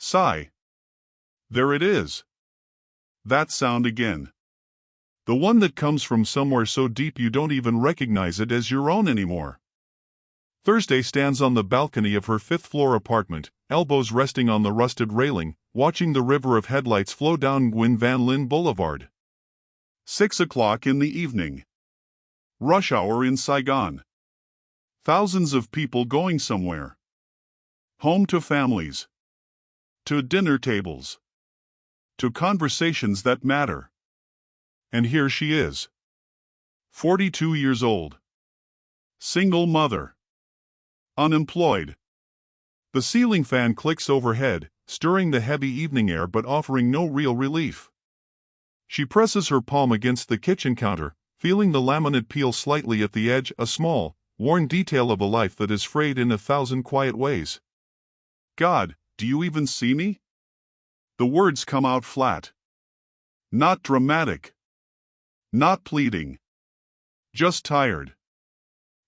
Sigh. There it is. That sound again. The one that comes from somewhere so deep you don't even recognize it as your own anymore. Thursday stands on the balcony of her fifth-floor apartment, elbows resting on the rusted railing, watching the river of headlights flow down Nguyen Van Linh Boulevard. 6 o'clock in the evening. Rush hour in Saigon. Thousands of people going somewhere. Home to families. To dinner tables. To conversations that matter. And here she is. 42 years old. Single mother. Unemployed. The ceiling fan clicks overhead, stirring the heavy evening air but offering no real relief. She presses her palm against the kitchen counter, feeling the laminate peel slightly at the edge, a small, worn detail of a life that is frayed in 1,000 quiet ways. God, do you even see me? The words come out flat. Not dramatic. Not pleading. Just tired.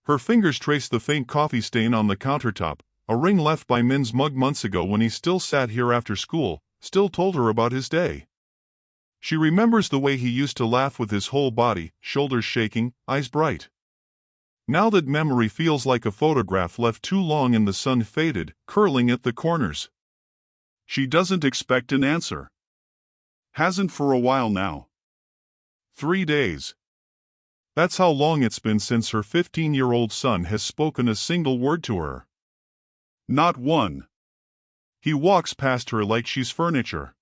Her fingers trace the faint coffee stain on the countertop, a ring left by Min's mug months ago when he still sat here after school, still told her about his day. She remembers the way he used to laugh with his whole body, shoulders shaking, eyes bright. Now that memory feels like a photograph left too long in the sun, faded, curling at the corners. She doesn't expect an answer. Hasn't for a while now. 3 days. That's how long it's been since her 15-year-old son has spoken a single word to her. Not one. He walks past her like she's furniture.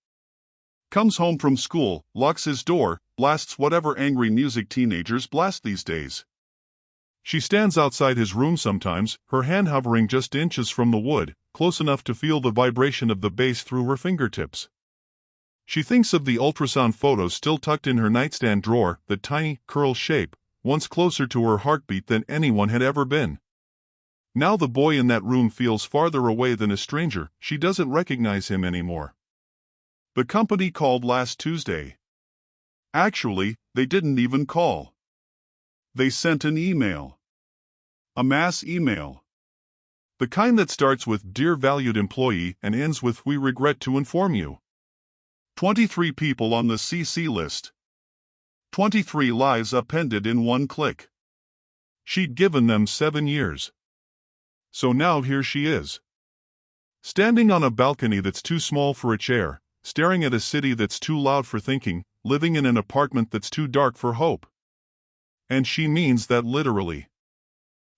Comes home from school, locks his door, blasts whatever angry music teenagers blast these days. She stands outside his room sometimes, her hand hovering just inches from the wood, close enough to feel the vibration of the bass through her fingertips. She thinks of the ultrasound photos still tucked in her nightstand drawer, the tiny, curl shape, once closer to her heartbeat than anyone had ever been. Now the boy in that room feels farther away than a stranger, she doesn't recognize him anymore. The company called last Tuesday. Actually, they didn't even call. They sent an email. A mass email. The kind that starts with "Dear valued employee" and ends with "We regret to inform you." 23 people on the CC list. 23 lives appended in one click. She'd given them 7 years. So now here she is. Standing on a balcony that's too small for a chair, staring at a city that's too loud for thinking, living in an apartment that's too dark for hope. And she means that literally.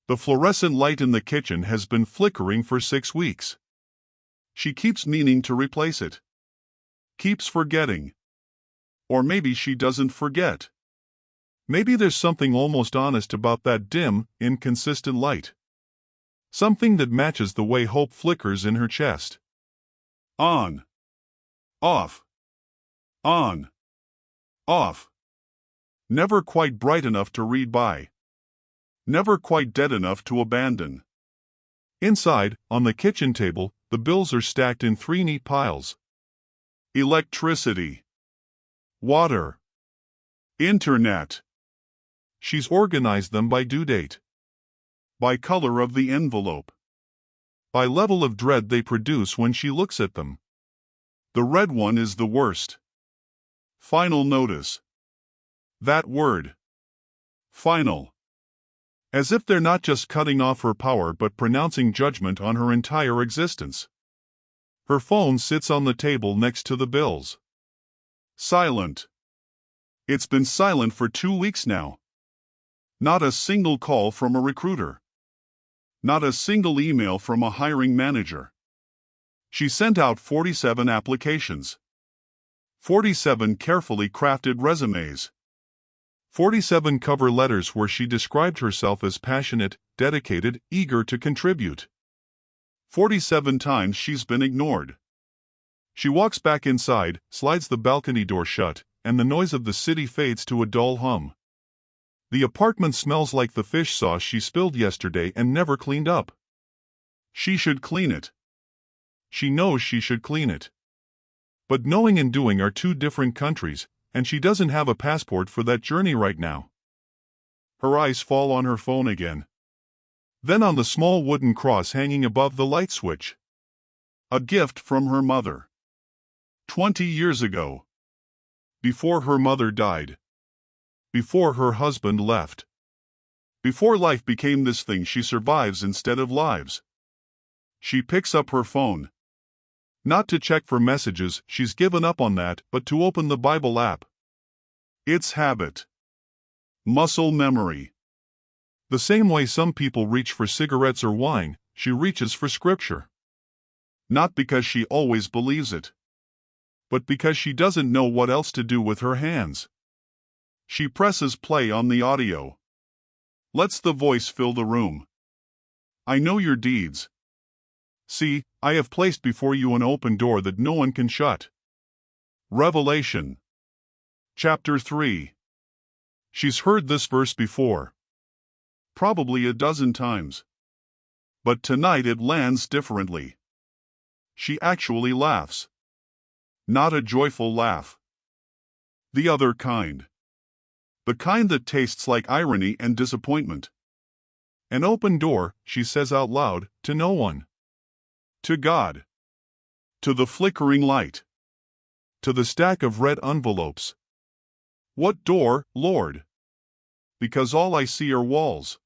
The fluorescent light in the kitchen has been flickering for 6 weeks. She keeps meaning to replace it. Keeps forgetting. Or maybe she doesn't forget. Maybe there's something almost honest about that dim, inconsistent light. Something that matches the way hope flickers in her chest. On. Off. On. Off. Never quite bright enough to read by. Never quite dead enough to abandon. Inside, on the kitchen table, the bills are stacked in 3 neat piles. Electricity. Water. Internet. She's organized them by due date. By color of the envelope. By level of dread they produce when she looks at them. The red one is the worst. Final notice. That word. Final. As if they're not just cutting off her power but pronouncing judgment on her entire existence. Her phone sits on the table next to the bills. Silent. It's been silent for 2 weeks now. Not a single call from a recruiter. Not a single email from a hiring manager. She sent out 47 applications. 47 carefully crafted resumes. 47 cover letters where she described herself as passionate, dedicated, eager to contribute. 47 times she's been ignored. She walks back inside, slides the balcony door shut, and the noise of the city fades to a dull hum. The apartment smells like the fish sauce she spilled yesterday and never cleaned up. She should clean it. She knows she should clean it. But knowing and doing are 2 different countries, and she doesn't have a passport for that journey right now. Her eyes fall on her phone again. Then on the small wooden cross hanging above the light switch. A gift from her mother. 20 years ago. Before her mother died. Before her husband left. Before life became this thing she survives instead of lives. She picks up her phone. Not to check for messages, she's given up on that, but to open the Bible app. It's habit. Muscle memory. The same way some people reach for cigarettes or wine, she reaches for scripture. Not because she always believes it, but because she doesn't know what else to do with her hands. She presses play on the audio. Lets the voice fill the room. I know your deeds. See, I have placed before you an open door that no one can shut. Revelation. Chapter 3. She's heard this verse before. Probably a dozen times. But tonight it lands differently. She actually laughs. Not a joyful laugh. The other kind. The kind that tastes like irony and disappointment. An open door, she says out loud, to no one. To God. To the flickering light. To the stack of red envelopes. What door, Lord? Because all I see are walls.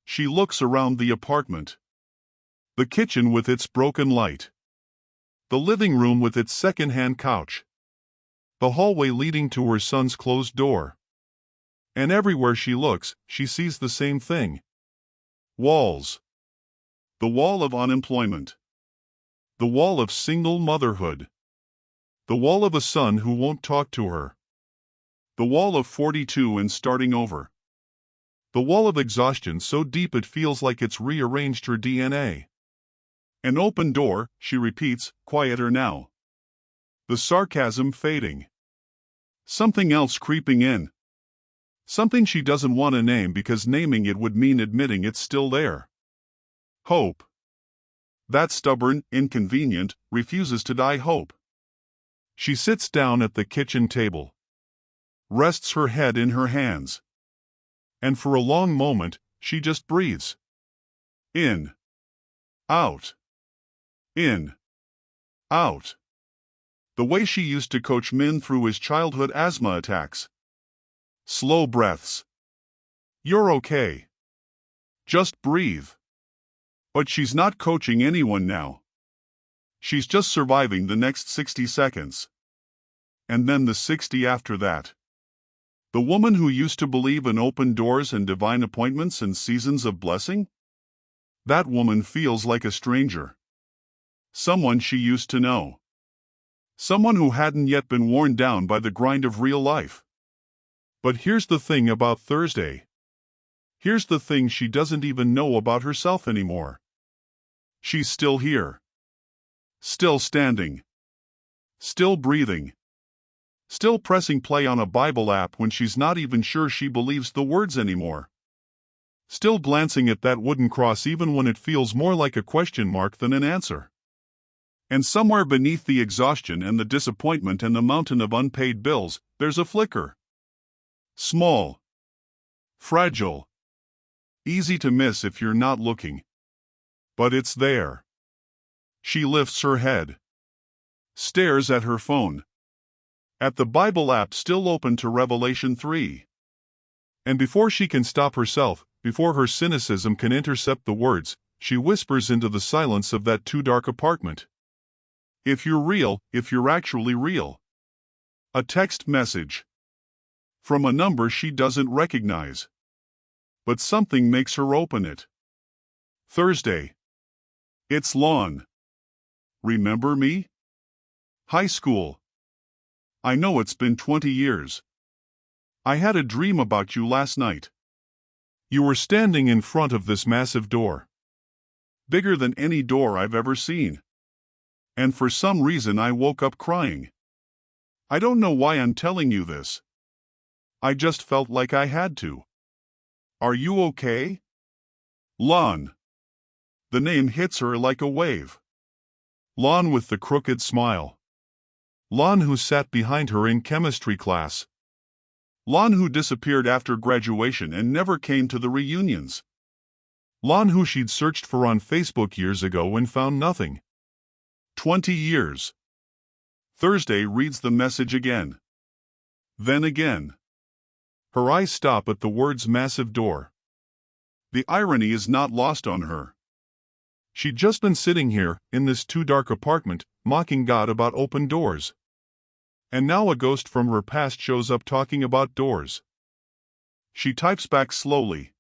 She looks around the apartment. The kitchen with its broken light. The living room with its second-hand couch. The hallway leading to her son's closed door. And everywhere she looks, she sees the same thing. Walls. The wall of unemployment. The wall of single motherhood. The wall of a son who won't talk to her. The wall of 42 and starting over. The wall of exhaustion so deep it feels like it's rearranged her DNA. An open door, she repeats, quieter now. The sarcasm fading. Something else creeping in. Something she doesn't want to name because naming it would mean admitting it's still there. Hope. That stubborn, inconvenient, refuses to die hope. She sits down at the kitchen table. Rests her head in her hands. And for a long moment, she just breathes. In. Out. In. Out. The way she used to coach Min through his childhood asthma attacks. Slow breaths. You're okay. Just breathe. But she's not coaching anyone now. She's just surviving the next 60 seconds. And then the 60 after that. The woman who used to believe in open doors and divine appointments and seasons of blessing? That woman feels like a stranger. Someone she used to know. Someone who hadn't yet been worn down by the grind of real life. But here's the thing about Thursday. Here's the thing she doesn't even know about herself anymore. She's still here. Still standing. Still breathing. Still pressing play on a Bible app when she's not even sure she believes the words anymore. Still glancing at that wooden cross even when it feels more like a question mark than an answer. And somewhere beneath the exhaustion and the disappointment and the mountain of unpaid bills, there's a flicker. Small. Fragile. Easy to miss if you're not looking. But it's there. She lifts her head. Stares at her phone. At the Bible app still open to Revelation 3. And before she can stop herself, before her cynicism can intercept the words, she whispers into the silence of that too dark apartment. If you're real, if you're actually real. A text message. From a number she doesn't recognize. But something makes her open it. Thursday. It's Lon. Remember me? High school. I know it's been 20 years. I had a dream about you last night. You were standing in front of this massive door. Bigger than any door I've ever seen. And for some reason I woke up crying. I don't know why I'm telling you this. I just felt like I had to. Are you okay? Lon. The name hits her like a wave. Lon with the crooked smile. Lon who sat behind her in chemistry class. Lon who disappeared after graduation and never came to the reunions. Lon who she'd searched for on Facebook years ago and found nothing. 20 years. Thursday reads the message again. Then again. Her eyes stop at the words massive door. The irony is not lost on her. She'd just been sitting here, in this too-dark apartment, mocking God about open doors. And now a ghost from her past shows up talking about doors. She types back slowly.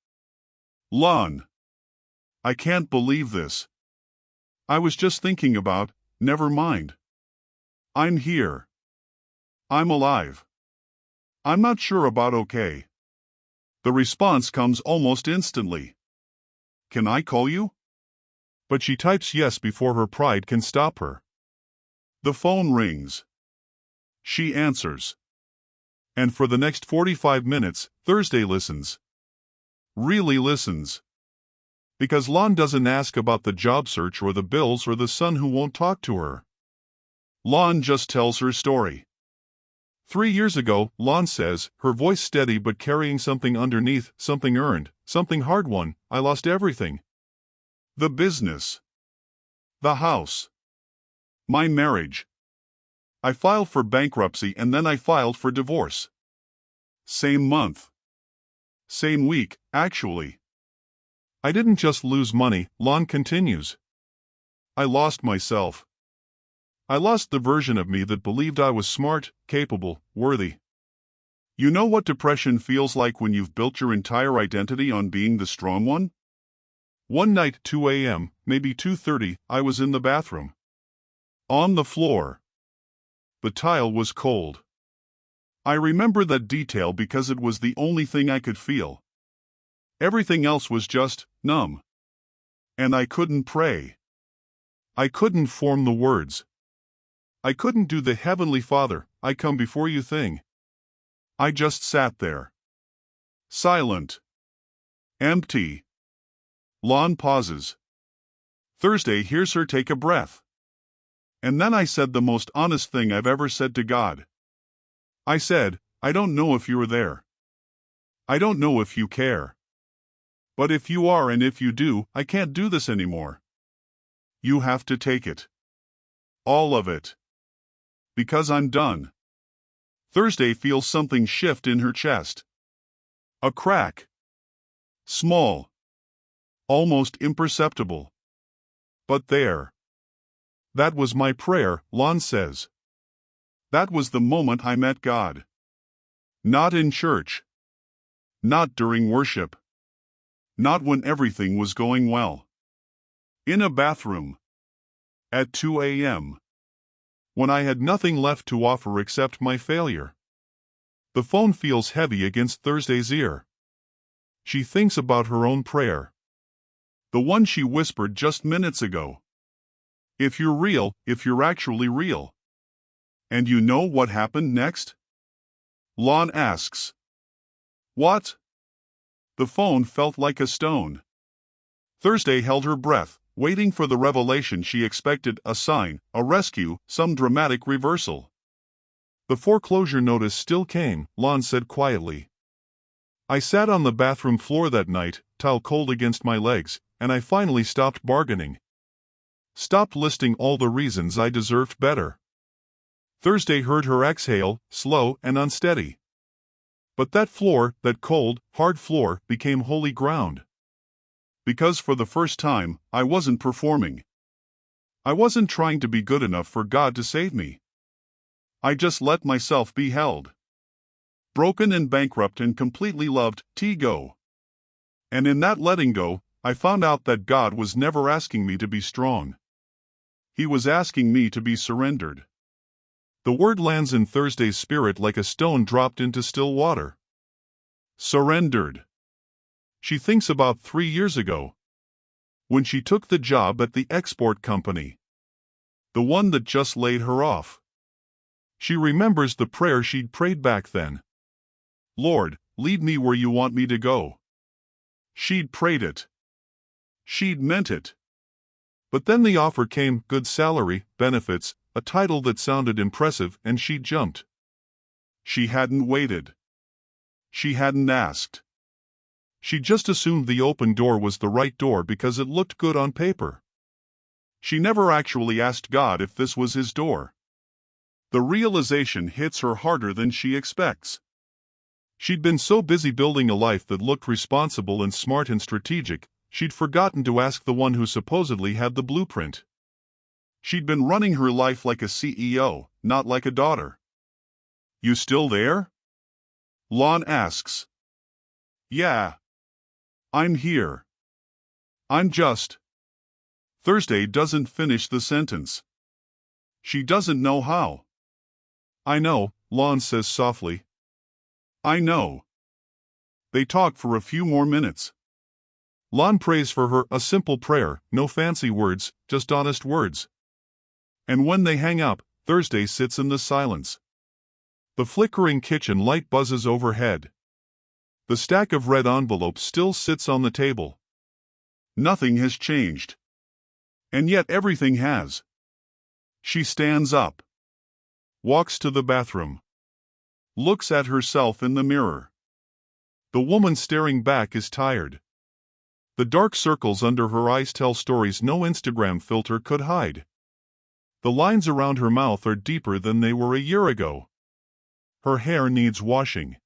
Lon. I can't believe this. I was just thinking about, never mind. I'm here. I'm alive. I'm not sure about okay. The response comes almost instantly. Can I call you? But she types yes before her pride can stop her. The phone rings. She answers. And for the next 45 minutes, Thursday listens. Really listens. Because Lon doesn't ask about the job search or the bills or the son who won't talk to her. Lon just tells her story. 3 years ago, Lon says, her voice steady but carrying something underneath, something earned, something hard won, I lost everything. The business. The house. My marriage. I filed for bankruptcy and then I filed for divorce. Same month. Same week, actually. I didn't just lose money, Lon continues. I lost myself. I lost the version of me that believed I was smart, capable, worthy. You know what depression feels like when you've built your entire identity on being the strong one? One night, 2 a.m., maybe 2:30, I was in the bathroom. On the floor. The tile was cold. I remember that detail because it was the only thing I could feel. Everything else was just numb. And I couldn't pray. I couldn't form the words. I couldn't do the Heavenly Father, I come before you thing. I just sat there. Silent. Empty. Lon pauses. Thursday hears her take a breath. And then I said the most honest thing I've ever said to God. I said, I don't know if you're there. I don't know if you care. But if you are and if you do, I can't do this anymore. You have to take it. All of it. Because I'm done. Thursday feels something shift in her chest. A crack. Small. Almost imperceptible. But there. That was my prayer, Lon says. That was the moment I met God. Not in church. Not during worship. Not when everything was going well. In a bathroom. At 2 a.m. When I had nothing left to offer except my failure. The phone feels heavy against Thursday's ear. She thinks about her own prayer. The one she whispered just minutes ago. If you're real, if you're actually real. And you know what happened next? Lon asks. What? The phone felt like a stone. Thursday held her breath, waiting for the revelation she expected, a sign, a rescue, some dramatic reversal. The foreclosure notice still came, Lon said quietly. I sat on the bathroom floor that night, towel cold against my legs, and I finally stopped bargaining. Stopped listing all the reasons I deserved better. Thursday heard her exhale, slow and unsteady. But that floor, that cold, hard floor, became holy ground. Because for the first time, I wasn't performing. I wasn't trying to be good enough for God to save me. I just let myself be held. Broken and bankrupt and completely loved, go. And in that letting go, I found out that God was never asking me to be strong. He was asking me to be surrendered. The word lands in Thursday's spirit like a stone dropped into still water. Surrendered. She thinks about 3 years ago. When she took the job at the export company. The one that just laid her off. She remembers the prayer she'd prayed back then. Lord, lead me where you want me to go. She'd prayed it. She'd meant it. But then the offer came, good salary, benefits, a title that sounded impressive, and she jumped. She hadn't waited. She hadn't asked. She just assumed the open door was the right door because it looked good on paper. She never actually asked God if this was his door. The realization hits her harder than she expects. She'd been so busy building a life that looked responsible and smart and strategic, she'd forgotten to ask the one who supposedly had the blueprint. She'd been running her life like a CEO, not like a daughter. "You still there?" Lon asks. "Yeah. I'm here. I'm just..." Thursday doesn't finish the sentence. She doesn't know how. "I know," Lon says softly. "I know." They talk for a few more minutes. Lon prays for her, a simple prayer, no fancy words, just honest words. And when they hang up, Thursday sits in the silence. The flickering kitchen light buzzes overhead. The stack of red envelopes still sits on the table. Nothing has changed. And yet everything has. She stands up. Walks to the bathroom. Looks at herself in the mirror. The woman staring back is tired. The dark circles under her eyes tell stories no Instagram filter could hide. The lines around her mouth are deeper than they were a year ago. Her hair needs washing.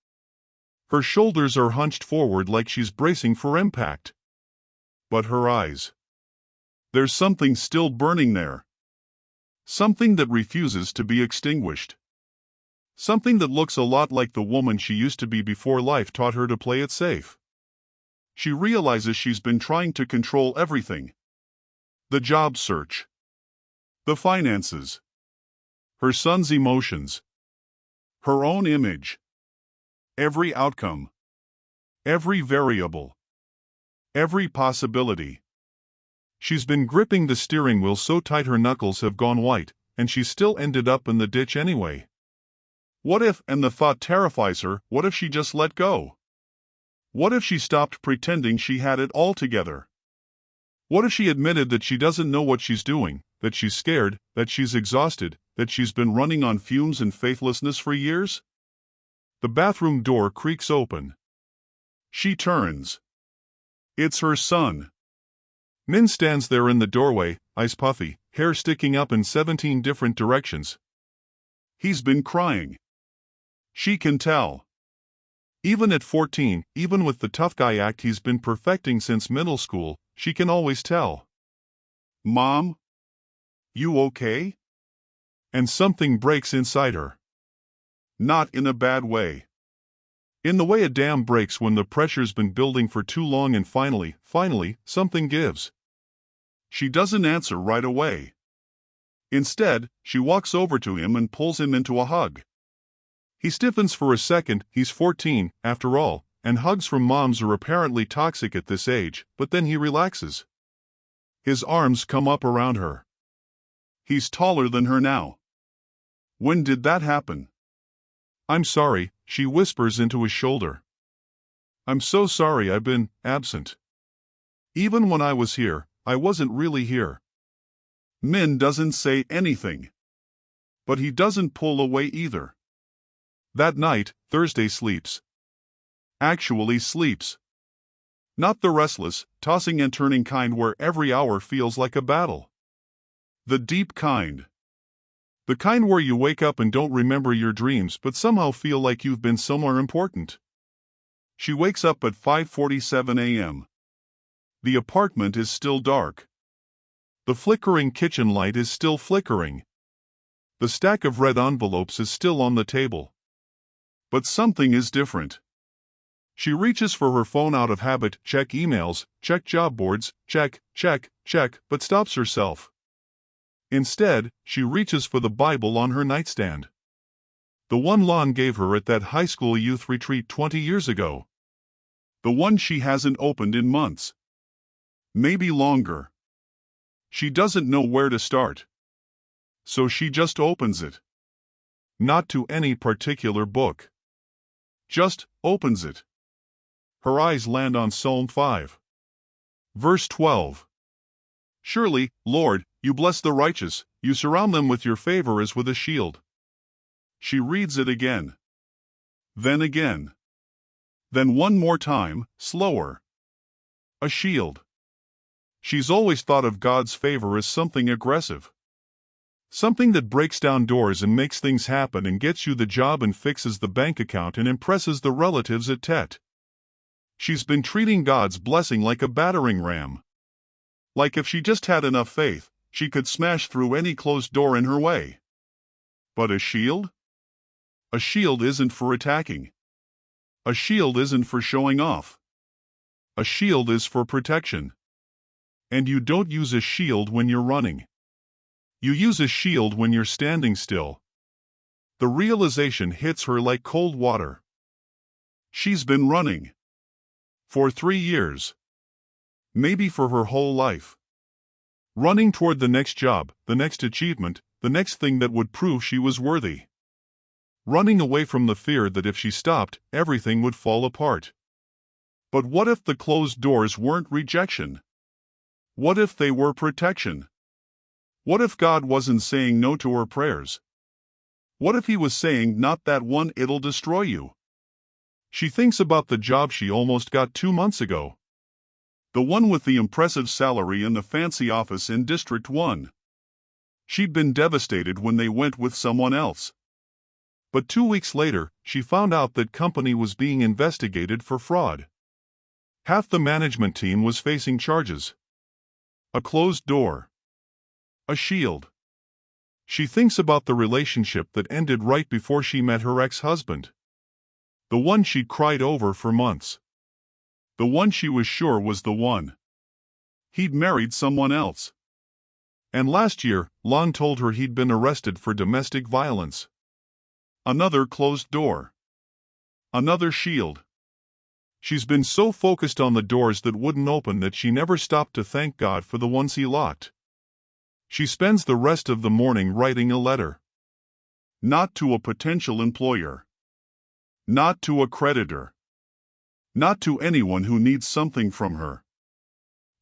Her shoulders are hunched forward like she's bracing for impact. But her eyes. There's something still burning there. Something that refuses to be extinguished. Something that looks a lot like the woman she used to be before life taught her to play it safe. She realizes she's been trying to control everything. The job search. The finances. Her son's emotions. Her own image. Every outcome. Every variable. Every possibility. She's been gripping the steering wheel so tight her knuckles have gone white, and she still ended up in the ditch anyway. What if, and the thought terrifies her, what if she just let go? What if she stopped pretending she had it all together? What if she admitted that she doesn't know what she's doing, that she's scared, that she's exhausted, that she's been running on fumes and faithlessness for years? The bathroom door creaks open. She turns. It's her son. Min stands there in the doorway, eyes puffy, hair sticking up in 17 different directions. He's been crying. She can tell. Even at 14, even with the tough guy act he's been perfecting since middle school, she can always tell. "Mom? You okay?" And something breaks inside her. Not in a bad way. In the way a dam breaks when the pressure's been building for too long and finally, something gives. She doesn't answer right away. Instead, she walks over to him and pulls him into a hug. He stiffens for a second, he's 14, after all, and hugs from moms are apparently toxic at this age, but then he relaxes. His arms come up around her. He's taller than her now. When did that happen? "I'm sorry," she whispers into his shoulder. "I'm so sorry I've been absent. Even when I was here, I wasn't really here." Min doesn't say anything. But he doesn't pull away either. That night, Thursday sleeps. Actually sleeps. Not the restless, tossing and turning kind where every hour feels like a battle. The deep kind. The kind where you wake up and don't remember your dreams but somehow feel like you've been somewhere important. She wakes up at 5:47 a.m. The apartment is still dark. The flickering kitchen light is still flickering. The stack of red envelopes is still on the table. But something is different. She reaches for her phone out of habit, check emails, check job boards, check, but stops herself. Instead, she reaches for the Bible on her nightstand. The one Lon gave her at that high school youth retreat 20 years ago. The one she hasn't opened in months. Maybe longer. She doesn't know where to start. So she just opens it. Not to any particular book. Just opens it. Her eyes land on Psalm 5. Verse 12. "Surely, Lord, you bless the righteous, you surround them with your favor as with a shield." She reads it again. Then again. Then one more time, slower. A shield. She's always thought of God's favor as something aggressive. Something that breaks down doors and makes things happen and gets you the job and fixes the bank account and impresses the relatives at Tet. She's been treating God's blessing like a battering ram. Like if she just had enough faith, she could smash through any closed door in her way. But a shield? A shield isn't for attacking. A shield isn't for showing off. A shield is for protection. And you don't use a shield when you're running. You use a shield when you're standing still. The realization hits her like cold water. She's been running. For 3 years. Maybe for her whole life. Running toward the next job, the next achievement, the next thing that would prove she was worthy. Running away from the fear that if she stopped, everything would fall apart. But what if the closed doors weren't rejection? What if they were protection? What if God wasn't saying no to her prayers? What if He was saying, not that one, it'll destroy you? She thinks about the job she almost got 2 months ago. The one with the impressive salary and the fancy office in District 1. She'd been devastated when they went with someone else. But 2 weeks later, she found out that company was being investigated for fraud. Half the management team was facing charges. A closed door. A shield. She thinks about the relationship that ended right before she met her ex-husband. The one she'd cried over for months. The one she was sure was the one. He'd married someone else. And last year, Lon told her he'd been arrested for domestic violence. Another closed door. Another shield. She's been so focused on the doors that wouldn't open that she never stopped to thank God for the ones He locked. She spends the rest of the morning writing a letter. Not to a potential employer. Not to a creditor. Not to anyone who needs something from her.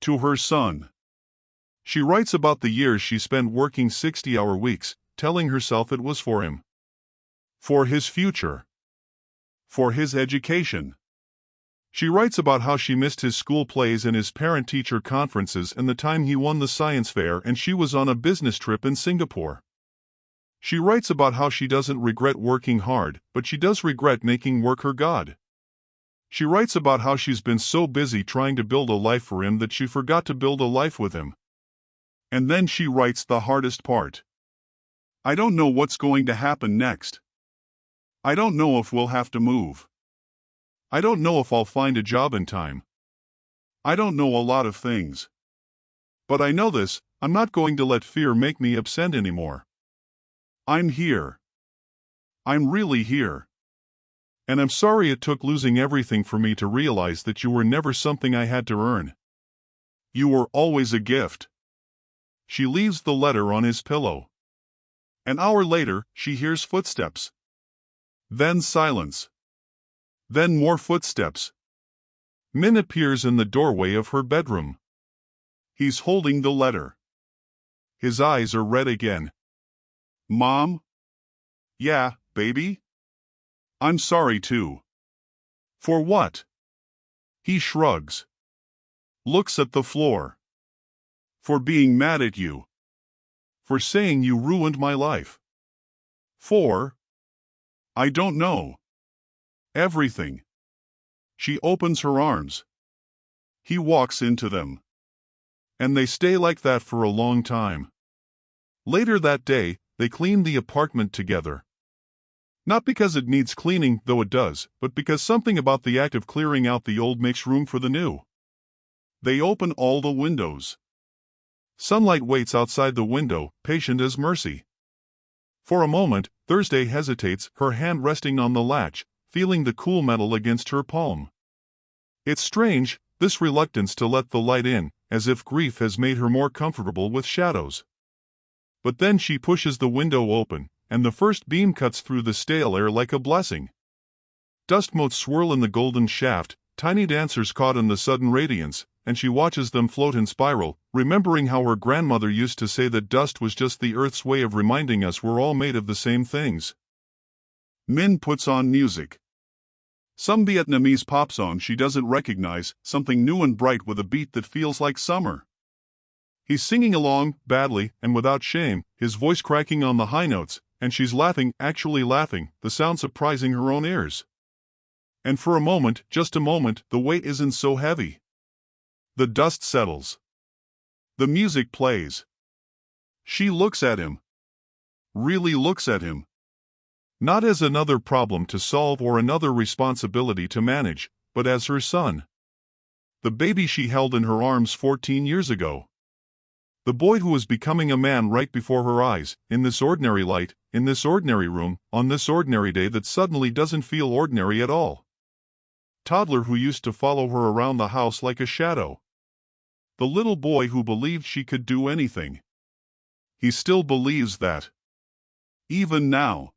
To her son. She writes about the years she spent working 60-hour weeks, telling herself it was for him. For his future. For his education. She writes about how she missed his school plays and his parent-teacher conferences and the time he won the science fair and she was on a business trip in Singapore. She writes about how she doesn't regret working hard, but she does regret making work her God. She writes about how she's been so busy trying to build a life for him that she forgot to build a life with him. And then she writes the hardest part. I don't know what's going to happen next. I don't know if we'll have to move. I don't know if I'll find a job in time. I don't know a lot of things. But I know this, I'm not going to let fear make me upset anymore. I'm here. I'm really here. And I'm sorry it took losing everything for me to realize that you were never something I had to earn. You were always a gift. She leaves the letter on his pillow. An hour later, she hears footsteps. Then silence. Then more footsteps. Min appears in the doorway of her bedroom. He's holding the letter. His eyes are red again. Mom? Yeah, baby? I'm sorry too. For what? He shrugs. Looks at the floor. For being mad at you. For saying you ruined my life. For? I don't know. Everything. She opens her arms. He walks into them. And they stay like that for a long time. Later that day, they clean the apartment together. Not because it needs cleaning, though it does, but because something about the act of clearing out the old makes room for the new. They open all the windows. Sunlight waits outside the window, patient as mercy. For a moment, Thursday hesitates, her hand resting on the latch, feeling the cool metal against her palm. It's strange, this reluctance to let the light in, as if grief has made her more comfortable with shadows. But then she pushes the window open, and the first beam cuts through the stale air like a blessing. Dust motes swirl in the golden shaft, tiny dancers caught in the sudden radiance, and she watches them float in spiral, remembering how her grandmother used to say that dust was just the earth's way of reminding us we're all made of the same things. Min puts on music. Some Vietnamese pop song she doesn't recognize, something new and bright with a beat that feels like summer. He's singing along, badly and without shame, his voice cracking on the high notes, and she's laughing, actually laughing, the sound surprising her own ears. And for a moment, just a moment, the weight isn't so heavy. The dust settles. The music plays. She looks at him. Really looks at him. Not as another problem to solve or another responsibility to manage, but as her son. The baby she held in her arms 14 years ago. The boy who was becoming a man right before her eyes, in this ordinary light, in this ordinary room, on this ordinary day that suddenly doesn't feel ordinary at all. Toddler who used to follow her around the house like a shadow. The little boy who believed she could do anything. He still believes that. Even now.